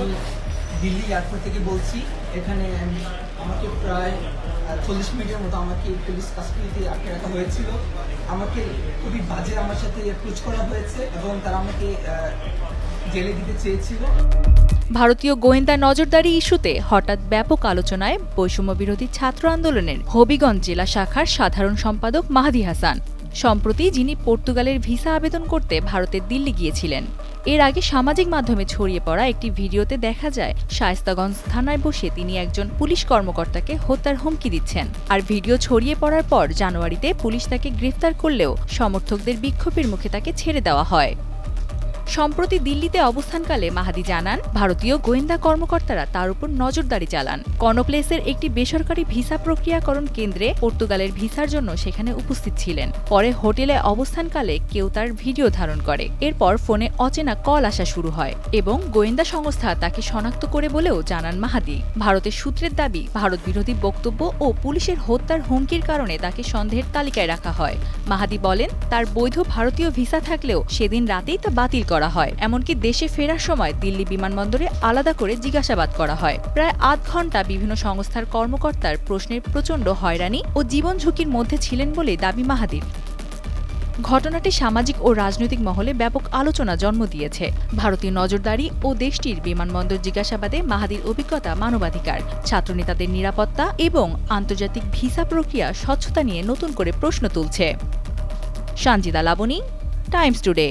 আমি দিল্লি এয়ারপোর্ট থেকে বলছি। এখানে আমাকে প্রায় 40 মিনিটের মতো আমাকে পুলিশ কাস্টডিতে আটকে রাখা হয়েছিল। আমাকে খুবই বাজে আমার সাথে অ্যাপ্রোচ করা হয়েছে এবং তারা আমাকে জেলে দিতে চেয়েছিল। ভারতীয় গোয়েন্দা নজরদারি ইস্যুতে হঠাৎ ব্যাপক আলোচনায় বৈষম্য বিরোধী ছাত্র আন্দোলনের হবিগঞ্জ জেলা শাখার সাধারণ সম্পাদক মাহদী হাসান। সম্প্রতি যিনি পর্তুগালের ভিসা আবেদন করতে ভারতের দিল্লি গিয়েছিলেন। এর আগে সামাজিক মাধ্যমে ছড়িয়ে পড়া একটি ভিডিওতে দেখা যায় শায়েস্তাগঞ্জ থানায় বসে তিনি একজন পুলিশ কর্মকর্তাকে হত্যার হুমকি দিচ্ছেন। আর ভিডিও ছড়িয়ে পড়ার পর জানুয়ারিতে পুলিশ তাকে গ্রেফতার করলেও সমর্থকদের বিক্ষোভের মুখে তাকে ছেড়ে দেওয়া হয়। সম্প্রতি দিল্লিতে অবস্থানকালে মাহাদি জানান, ভারতীয় গোয়েন্দা কর্মকর্তারা তার উপর নজরদারি চালান। কর্নপ্লেসের একটি বেসরকারি ভিসা প্রক্রিয়াকরণ কেন্দ্রে পর্তুগালের ভিসার জন্য সেখানে উপস্থিত ছিলেন। পরে হোটেলে অবস্থানকালে কেউ তার ভিডিও ধারণ করে। এরপর ফোনে অচেনা কল আসা শুরু হয় এবং গোয়েন্দা সংস্থা তাকে শনাক্ত করে বলেও জানান মাহাদি। ভারতের সূত্রের দাবি, ভারত বিরোধী বক্তব্য ও পুলিশের হত্যার হুমকির কারণে তাকে সন্দেহের তালিকায় রাখা হয়। মাহাদি বলেন, তার বৈধ ভারতীয় ভিসা থাকলেও সেদিন রাতেই তা বাতিল করা হয়। এমনকি দেশে ফেরার সময় দিল্লি বিমানবন্দরে আলাদা করে জিজ্ঞাসাবাদ করা হয়। প্রায় ৮ ঘণ্টা বিভিন্ন সংস্থার কর্মকর্তার প্রশ্নের প্রচণ্ড হয়রানি ও জীবন ঝুঁকির মধ্যে ছিলেন বলে দাবি মাহাদির। ঘটনাটি সামাজিক ও রাজনৈতিক মহলে ব্যাপক আলোচনা জন্ম দিয়েছে। ভারতীয় নজরদারি ও দেশটির বিমানবন্দর জিজ্ঞাসাবাদে মাহাদির অভিজ্ঞতা, মানবাধিকার, ছাত্রনেতাদের নিরাপত্তা এবং আন্তর্জাতিক ভিসা প্রক্রিয়া স্বচ্ছতা নিয়ে নতুন করে প্রশ্ন তুলছে। Sanjida Laboni, Times today.